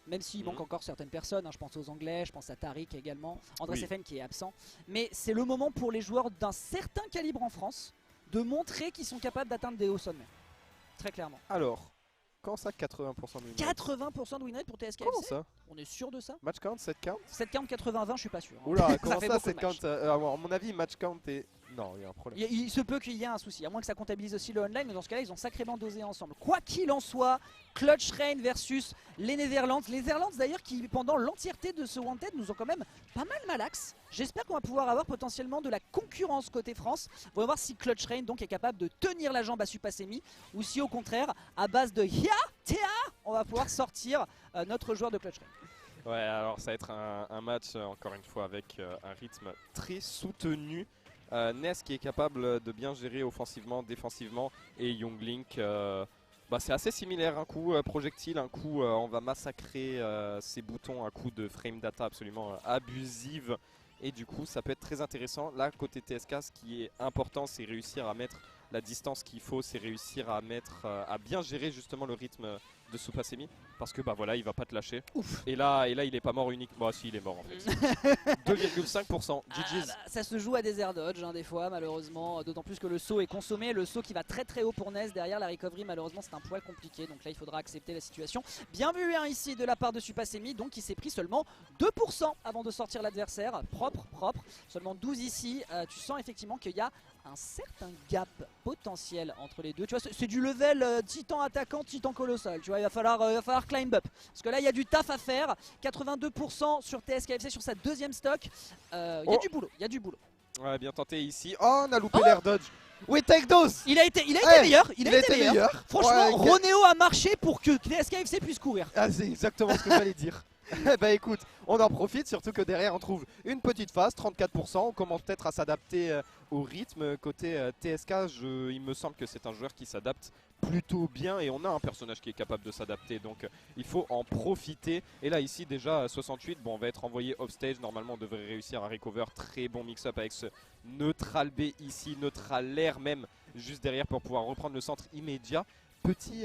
même s'il manque encore certaines personnes, hein, je pense aux Anglais, je pense à Tariq également, André Sefen qui est absent. Mais c'est le moment pour les joueurs d'un certain calibre en France de montrer qu'ils sont capables d'atteindre des hauts sommets. Très clairement. Alors, comment ça 80% de win rate? 80% de win rate pour TSKFC. Comment ça? On est sûr de ça? Match count, 7 count? 7 count 80-20, je suis pas sûr. Hein. Oula, comment fait ça beaucoup de 7 count matchs. À mon avis, match count est... Non, il y a un problème. Il se peut qu'il y ait un souci, à moins que ça comptabilise aussi le online, mais dans ce cas-là, ils ont sacrément dosé ensemble. Quoi qu'il en soit, Clutch Rain versus les Netherlands. Les Netherlands d'ailleurs qui, pendant l'entièreté de ce Wanted, nous ont quand même pas mal malax. J'espère qu'on va pouvoir avoir potentiellement de la concurrence côté France. On va voir si Clutch Rain donc est capable de tenir la jambe à Supasemi, ou si au contraire, à base de Ya, Tea, on va pouvoir sortir notre joueur de Clutch Rain. Ouais, alors ça va être un match, encore une fois, avec un rythme très soutenu. Ness qui est capable de bien gérer offensivement, défensivement, et Younglink, c'est assez similaire. Un coup projectile, un coup on va massacrer ses boutons, un coup de frame data absolument abusive. Et du coup ça peut être très intéressant. Là côté TSK, ce qui est important, c'est réussir à mettre la distance qu'il faut, c'est réussir à à bien gérer justement le rythme de Supasemi, parce que voilà, il va pas te lâcher. Ouf. Et là il est pas mort unique. Bah si, il est mort en fait. 2,5%. GG's. Ça se joue à des air dodge des fois malheureusement, d'autant plus que le saut est consommé, le saut qui va très très haut pour Ness, derrière la recovery malheureusement c'est un poil compliqué, donc là il faudra accepter la situation. Bien vu ici de la part de Supasemi, donc il s'est pris seulement 2% avant de sortir l'adversaire, propre, seulement 12 ici, tu sens effectivement qu'il y a un certain gap potentiel entre les deux, tu vois, c'est du level titan attaquant, titan colossal, tu vois, il va falloir climb up, parce que là il y a du taf à faire. 82% sur TSKFC sur sa deuxième stock, il y a du boulot. Ouais, bien tenté ici. Oh, on a loupé Oh, l'air dodge. Oui, take those. Il a été meilleur, il a été meilleur. Franchement, Ouais, Ronéo a marché pour que TSKFC puisse courir. Ah, c'est exactement ce que j'allais dire. Bah écoute, on en profite, surtout que derrière on trouve une petite phase, 34%. On commence peut-être à s'adapter au rythme. Côté TSK, il me semble que c'est un joueur qui s'adapte plutôt bien, et on a un personnage qui est capable de s'adapter, donc il faut en profiter. Et là ici déjà 68, bon, on va être envoyé off stage, normalement on devrait réussir à recover. Très bon mix-up avec ce neutral B ici, neutral air même juste derrière pour pouvoir reprendre le centre immédiat. Petit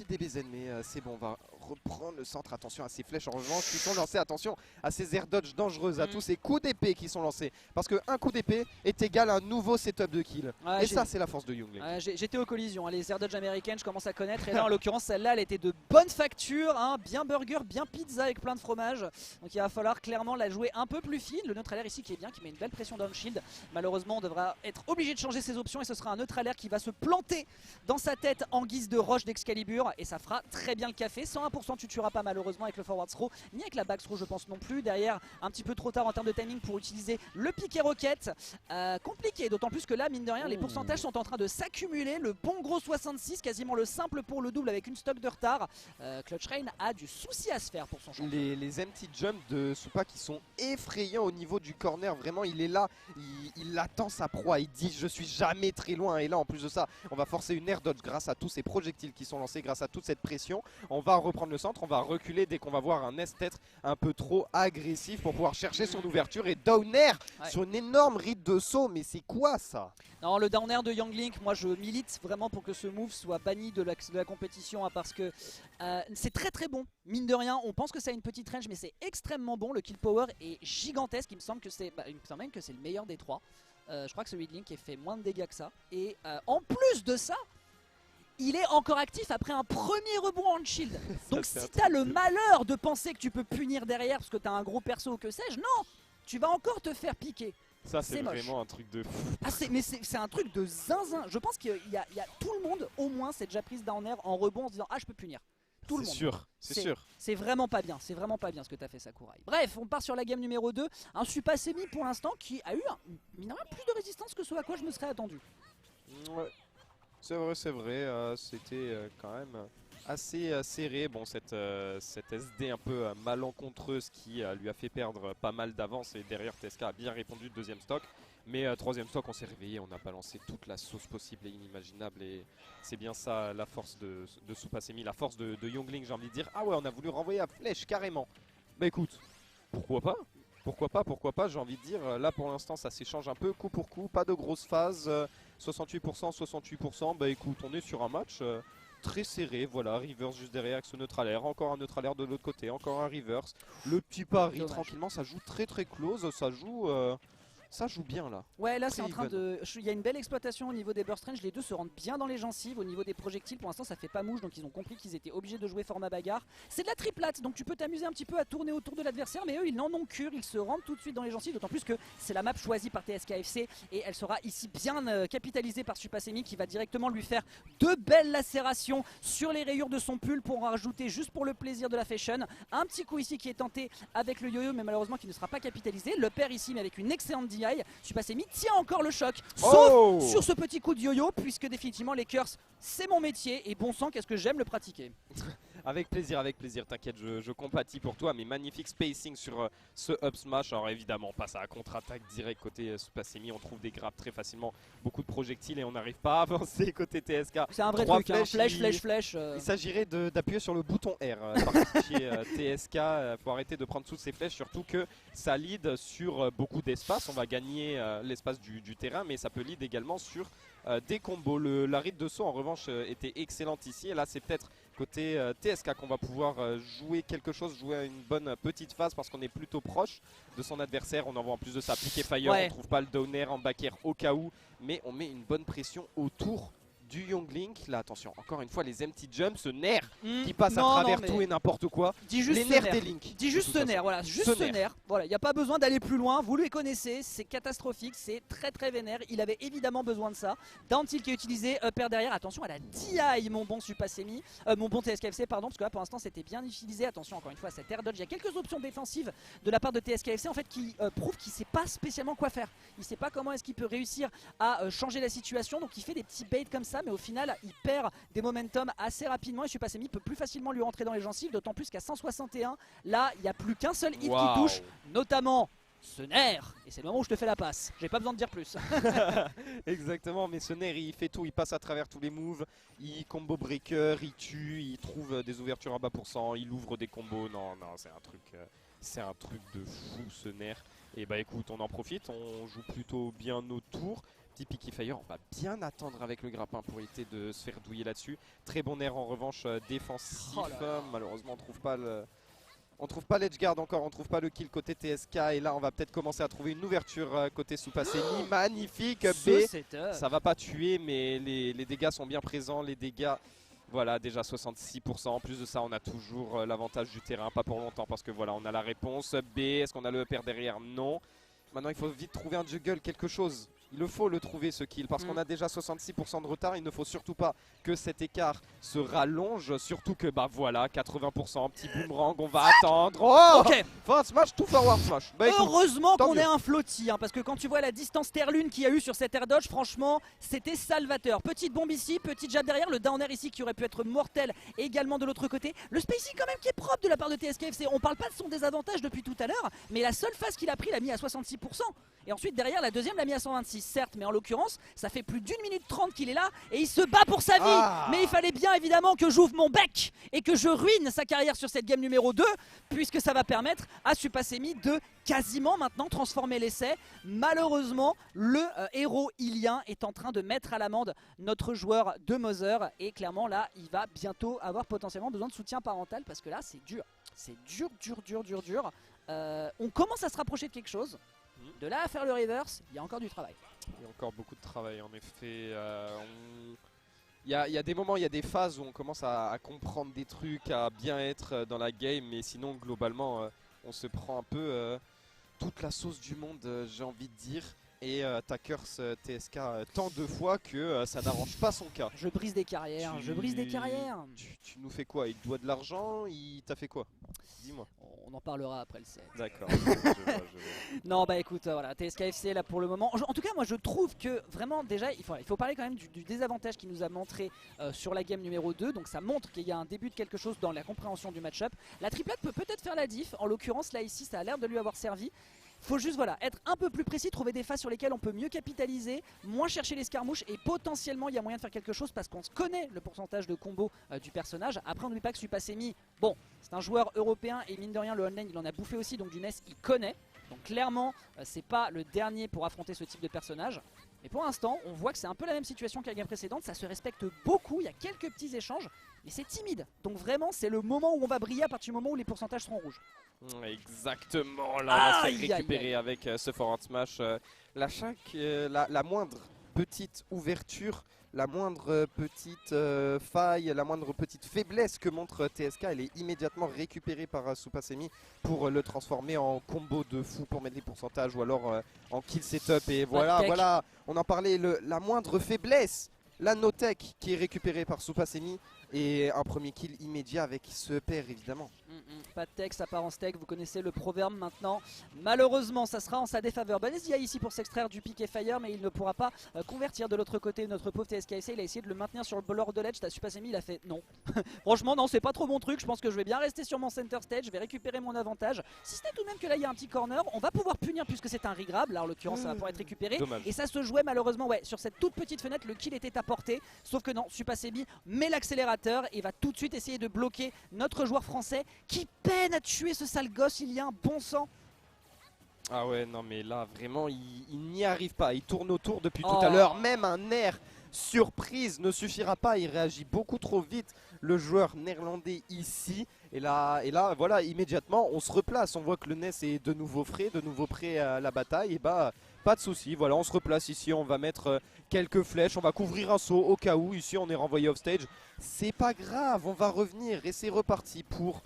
DBZ, mais c'est bon, on va reprendre le centre. Attention à ces flèches en revanche qui sont lancées, attention à ces air dodge dangereuses, à tous ces coups d'épée qui sont lancés, parce qu'un coup d'épée est égal à un nouveau setup de kill. Et ça, c'est la force de Younglink. J'étais aux collisions, les air dodge américaines je commence à connaître, et là en l'occurrence celle-là elle était de bonne facture, hein, bien burger, bien pizza avec plein de fromage, donc il va falloir clairement la jouer un peu plus fine. Le neutral air ici qui est bien, qui met une belle pression down shield. Malheureusement on devra être obligé de changer ses options, et ce sera un neutral air qui va se planter dans sa tête en guise de roche d'Excalibur, et ça fera très bien le café. 101% tu tueras pas malheureusement avec le forward throw, ni avec la back throw je pense non plus. Derrière un petit peu trop tard en termes de timing pour utiliser le piqué rocket, compliqué, d'autant plus que là mine de rien les pourcentages sont en train de s'accumuler. Le bon gros 66, quasiment le simple pour le double avec une stock de retard. Clutch Rain a du souci à se faire pour son champion. Les empty jumps de Supa qui sont effrayants au niveau du corner, vraiment il est là, il attend sa proie, il dit je suis jamais très loin. Et là en plus de ça on va forcer une air dodge grâce à tous ces projectiles qui sont lancés, grâce à toute cette pression. On va reprendre le centre, on va reculer dès qu'on va voir un Ness peut-être un peu trop agressif pour pouvoir chercher son ouverture, et down air sur une énorme ride de saut. Mais c'est quoi ça? Non, le down air de Younglink, moi je milite vraiment pour que ce move soit banni de la compétition, hein, parce que c'est très très bon. Mine de rien, on pense que ça a une petite range, mais c'est extrêmement bon. Le kill power est gigantesque. Il me semble que c'est même que c'est le meilleur des trois. Je crois que celui de Link est fait moins de dégâts que ça. Et en plus de ça, il est encore actif après un premier rebond en shield. Donc si t'as le malheur de penser que tu peux punir derrière parce que t'as un gros perso ou que sais-je, non, tu vas encore te faire piquer. Ça c'est moche. vraiment un truc de fou. Mais c'est un truc de zinzin. Je pense qu'il y a tout le monde au moins s'est déjà prise down air en rebond en se disant ah je peux punir. Tout le monde. C'est sûr. C'est vraiment pas bien, c'est vraiment pas bien ce que t'as fait Sakurai. Bref, on part sur la game numéro 2. Un Supasemi pour l'instant qui a eu mine de rien, plus de résistance que ce à quoi je me serais attendu. Ouais. C'est vrai, c'était quand même assez serré. Bon, cette SD un peu malencontreuse qui lui a fait perdre pas mal d'avance, et derrière TSK a bien répondu, deuxième stock. Mais troisième stock, on s'est réveillé, on a balancé toute la sauce possible et inimaginable, et c'est bien ça la force de Supasemi, la force de Younglink, j'ai envie de dire. Ah ouais, on a voulu renvoyer à flèche carrément. Bah écoute, pourquoi pas, j'ai envie de dire. Là pour l'instant ça s'échange un peu coup pour coup, pas de grosse phase, 68%, 68%. Bah écoute, on est sur un match très serré. Voilà, reverse juste derrière avec ce neutral air, encore un neutral air de l'autre côté, encore un reverse. Le petit pari Dommage. tranquillement, ça joue très close, ça joue bien là. Ouais, là c'est Très en train even. de. Il y a une belle exploitation au niveau des burst range. Les deux se rendent bien dans les gencives. Au niveau des projectiles, pour l'instant, ça fait pas mouche. Donc ils ont compris qu'ils étaient obligés de jouer format bagarre. C'est de la triplate. Donc tu peux t'amuser un petit peu à tourner autour de l'adversaire. Mais eux, ils n'en ont cure. Ils se rendent tout de suite dans les gencives. D'autant plus que c'est la map choisie par TSKFC. Et elle sera ici bien capitalisée par Supasemi qui va directement lui faire deux belles lacérations sur les rayures de son pull pour en rajouter juste pour le plaisir de la fashion. Un petit coup ici qui est tenté avec le yo-yo, mais malheureusement qui ne sera pas capitalisé. Le perd ici, mais avec une excellente DI. Supasemi tient encore le choc, sauf sur ce petit coup de yo-yo, puisque définitivement les curses c'est mon métier et bon sang qu'est-ce que j'aime le pratiquer. Avec plaisir, t'inquiète, je compatis pour toi, mais magnifique spacing sur ce up smash. Alors évidemment, on passe à la contre-attaque direct côté Supasemi, on trouve des grappes très facilement, beaucoup de projectiles et on n'arrive pas à avancer côté TSK. C'est un vrai Trois truc, hein. flèches, Flèche. Il s'agirait d'appuyer sur le bouton R par chez TSK, faut arrêter de prendre toutes ces flèches, surtout que ça lead sur beaucoup d'espace, on va gagner l'espace du terrain, mais ça peut lead également sur des combos. La ride de saut en revanche était excellente ici, et là c'est peut-être côté TSK qu'on va pouvoir jouer quelque chose, jouer à une bonne petite phase parce qu'on est plutôt proche de son adversaire. On envoie en plus de ça appliquer Fire, Ouais. on trouve pas le down air en back air au cas où, mais on met une bonne pression autour du Younglink. Là attention, encore une fois les empty jumps, ce nerf qui passe à travers tout et n'importe quoi. Dis juste Les ce nerfs nerf. des Link. Dis juste de ce toute nerf, façon. voilà, juste Ce ce nerf. Voilà, il n'y a pas besoin d'aller plus loin, vous les connaissez, c'est catastrophique, c'est très vénère. Il avait évidemment besoin de ça. Down tilt qui est utilisé, upper derrière, attention à la DI, mon bon Supasemi, mon bon TSKFC, pardon, parce que là pour l'instant c'était bien utilisé. Attention encore une fois à cet air dodge, il y a quelques options défensives de la part de TSKFC en fait qui prouvent qu'il ne sait pas spécialement quoi faire. Il ne sait pas comment est-ce qu'il peut réussir à changer la situation, donc il fait des petits baits comme ça, mais au final il perd des momentum assez rapidement et Supasemi peut plus facilement lui rentrer dans les gencives, d'autant plus qu'à 161, là il n'y a plus qu'un seul hit qui touche, notamment ce nerf, et c'est le moment où je te fais la passe, j'ai pas besoin de dire plus. Exactement, mais ce nerf il fait tout, il passe à travers tous les moves, il combo breaker, il tue, il trouve des ouvertures à bas pourcent, il ouvre des combos, non c'est un truc de fou ce nerf. Et bah écoute, on en profite, on joue plutôt bien nos tours. Petit Picky Fire, on va bien attendre avec le grappin pour éviter de se faire douiller là-dessus. Très bon nerf en revanche défensif, Oh là là. malheureusement on trouve pas le... On trouve pas l'edgeguard encore, on trouve pas le kill côté TSK et là on va peut-être commencer à trouver une ouverture côté Supasemi. Magnifique Ce B, setup. ça va pas tuer mais les dégâts sont bien présents, les dégâts voilà déjà 66%. En plus de ça on a toujours l'avantage du terrain, pas pour longtemps parce que voilà on a la réponse. B, est-ce qu'on a le EPR derrière? Non. Maintenant il faut vite trouver un juggle, quelque chose. Il le faut le trouver ce kill parce qu'on a déjà 66% de retard. Il ne faut surtout pas que cet écart se rallonge. Surtout que bah voilà 80%, petit boomerang, on va attendre. Oh Ok, fin smash, tout forward smash. Bah écoute, heureusement tant qu'on mieux. est un flotti, hein, parce que quand tu vois la distance terre-lune qu'il y a eu sur cet air dodge, franchement, c'était salvateur. Petite bombe ici, petit jab derrière, le down air ici qui aurait pu être mortel également de l'autre côté. Le spacing quand même qui est propre de la part de TSKFC. On parle pas de son désavantage depuis tout à l'heure, mais la seule phase qu'il a pris l'a mis à 66%. Et ensuite derrière la deuxième l'a mis à 126, certes, mais en l'occurrence, ça fait plus d'1 minute 30 qu'il est là et il se bat pour sa vie. Ah. Mais il fallait bien évidemment que j'ouvre mon bec et que je ruine sa carrière sur cette game numéro 2, puisque ça va permettre à Supasemi de quasiment maintenant transformer l'essai. Malheureusement, le héros ilien est en train de mettre à l'amende notre joueur de Mother et clairement là, il va bientôt avoir potentiellement besoin de soutien parental parce que là, c'est dur. C'est dur. On commence à se rapprocher de quelque chose. De là à faire le reverse, il y a encore du travail. Il y a encore beaucoup de travail en effet. Il y a des moments, il y a des phases où on commence à comprendre des trucs, à bien être dans la game, mais sinon globalement on se prend un peu toute la sauce du monde, j'ai envie de dire. Et Takers TSK tant de fois que ça n'arrange pas son cas. Je brise des carrières, Tu nous fais quoi? Il te doit de l'argent? Il t'a fait quoi? Dis-moi. On en parlera après le set. D'accord, je vois. Non bah écoute, voilà, TSKFC là pour le moment. En tout cas moi je trouve que vraiment déjà il faut parler quand même du désavantage qu'il nous a montré sur la game numéro 2. Donc ça montre qu'il y a un début de quelque chose dans la compréhension du match-up. La triplette peut peut-être faire la diff, en l'occurrence là ici ça a l'air de lui avoir servi. Faut juste voilà, être un peu plus précis, trouver des phases sur lesquelles on peut mieux capitaliser, moins chercher les escarmouches et potentiellement il y a moyen de faire quelque chose parce qu'on connaît le pourcentage de combo du personnage. Après on n'oublie pas que Supasemi, bon c'est un joueur européen et mine de rien le online il en a bouffé aussi donc du NES il connaît. Donc clairement c'est pas le dernier pour affronter ce type de personnage. Et pour l'instant, on voit que c'est un peu la même situation que la game précédente, ça se respecte beaucoup, il y a quelques petits échanges, mais c'est timide. Donc vraiment, c'est le moment où on va briller à partir du moment où les pourcentages seront rouges. Exactement, là on va se Aïe, faire aïe, récupérer aïe. avec ce forward smash. La moindre petite ouverture, la moindre petite faille, la moindre petite faiblesse que montre TSK, elle est immédiatement récupérée par Supasemi pour le transformer en combo de fou pour mettre les pourcentages ou alors en kill setup. Et voilà, on en parlait, la moindre faiblesse, la no-tech qui est récupérée par Supasemi et un premier kill immédiat avec ce pair évidemment. Pas de tech, ça part en steak, vous connaissez le proverbe maintenant. Malheureusement, ça sera en sa défaveur. Banezia ici pour s'extraire du piqué fire, mais il ne pourra pas convertir de l'autre côté notre pauvre TSKFC. Il a essayé de le maintenir sur le bord de l'edge. T'as Supasemi, il a fait non. Franchement, non, c'est pas trop mon truc. Je pense que je vais bien rester sur mon center stage. Je vais récupérer mon avantage. Si ce n'est tout de même que là, il y a un petit corner, on va pouvoir punir puisque c'est un regrab. Là, en l'occurrence, ça va pouvoir être récupéré. Dommage. Et ça se jouait malheureusement, ouais, sur cette toute petite fenêtre. Le kill était à portée. Sauf que non, Supasemi met l'accélérateur et va tout de suite essayer de bloquer notre joueur français qui peine à tuer ce sale gosse. Il y a un bon sang. Ah ouais, non mais là vraiment il n'y arrive pas, il tourne autour depuis tout Oh. à l'heure, même un air surprise ne suffira pas, il réagit beaucoup trop vite le joueur néerlandais ici. Et là voilà, immédiatement on se replace, on voit que le NES est de nouveau frais, de nouveau prêt à la bataille. Et bah pas de souci, voilà, on se replace ici, on va mettre quelques flèches, on va couvrir un saut au cas où. Ici on est renvoyé off stage, c'est pas grave, on va revenir et c'est reparti pour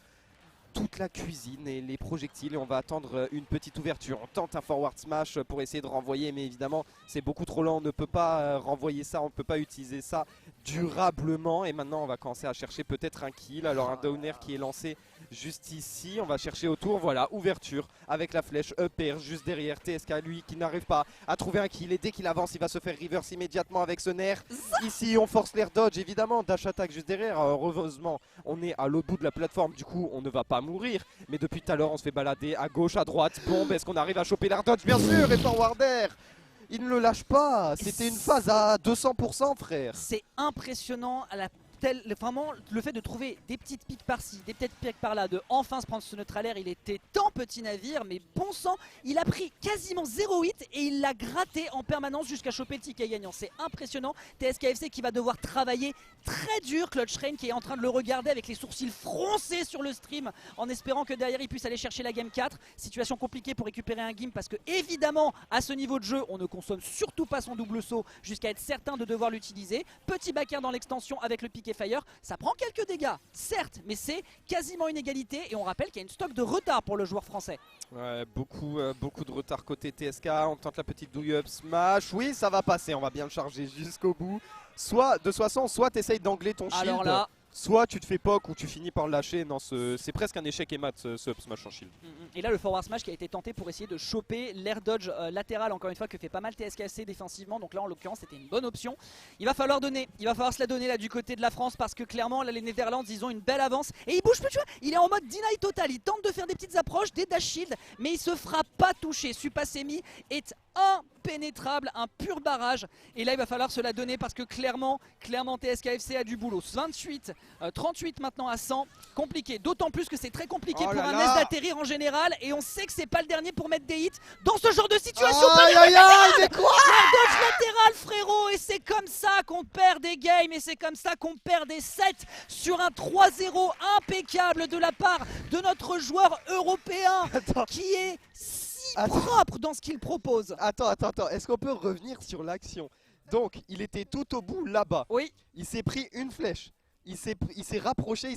toute la cuisine et les projectiles. Et on va attendre une petite ouverture. On tente un forward smash pour essayer de renvoyer, mais évidemment c'est beaucoup trop lent, on ne peut pas renvoyer ça, on ne peut pas utiliser ça durablement. Et maintenant on va commencer à chercher peut-être un kill. Alors un downer qui est lancé juste ici, on va chercher autour, voilà, ouverture avec la flèche upper juste derrière TSK, lui qui n'arrive pas à trouver un kill. Et dès qu'il avance il va se faire reverse immédiatement avec ce nerf. Ici on force l'air dodge évidemment, dash attack juste derrière. Heureusement on est à l'autre bout de la plateforme, du coup on ne va pas mourir, mais depuis tout à l'heure on se fait balader à gauche, à droite. Bombe, est-ce qu'on arrive à choper l'air dodge? Bien sûr, et forward air, il ne le lâche pas, c'était une phase à 200% frère. C'est impressionnant à la vraiment le fait de trouver des petites piques par-ci, des petites piques par-là, de enfin se prendre ce neutral air. Il était tant petit navire, mais bon sang, il a pris quasiment 0 hit et il l'a gratté en permanence jusqu'à choper le ticket gagnant. C'est impressionnant. TSKFC qui va devoir travailler très dur. Clutch Rain qui est en train de le regarder avec les sourcils froncés sur le stream en espérant que derrière il puisse aller chercher la game 4. Situation compliquée pour récupérer un game parce que évidemment à ce niveau de jeu on ne consomme surtout pas son double saut jusqu'à être certain de devoir l'utiliser. Petit backer dans l'extension avec le piqué fire, ça prend quelques dégâts certes, mais c'est quasiment une égalité et on rappelle qu'il y a une stock de retard pour le joueur français. Ouais, beaucoup de retard côté TSK. On tente la petite douille up smash. Oui, ça va passer, on va bien le charger jusqu'au bout. Soit de toute façon, soit tu essayes d'angler ton shield, Alors là, soit tu te fais poke ou tu finis par le lâcher. Non, c'est presque un échec et mat ce up smash en shield. et là le forward smash qui a été tenté pour essayer de choper l'air dodge latéral encore une fois que fait pas mal TSKC défensivement. Donc là en l'occurrence c'était une bonne option. Il va falloir se la donner là du côté de la France parce que clairement là les Netherlands ils ont une belle avance et il bouge plus, tu vois, il est en mode deny total. Il tente de faire des petites approches, des dash shield, mais il se fera pas toucher. Supasemi est impénétrable, un pur barrage. Et là il va falloir se la donner parce que clairement TSKFC a du boulot. 28, 38 maintenant à 100, compliqué. D'autant plus que c'est très compliqué Oh pour là un là. S d'atterrir en général. Et on sait que c'est pas le dernier pour mettre des hits dans ce genre de situation. Aïe aïe aïe, mais quoi? Dodge latéral frérot. Et c'est comme ça qu'on perd des games. Et c'est comme ça qu'on perd des sets sur un 3-0 impeccable de la part de notre joueur européen Attends. qui est si Attends. propre dans ce qu'il propose. Attends, est-ce qu'on peut revenir sur l'action? Donc il était tout au bout là-bas, Oui. il s'est pris une flèche, il s'est rapproché,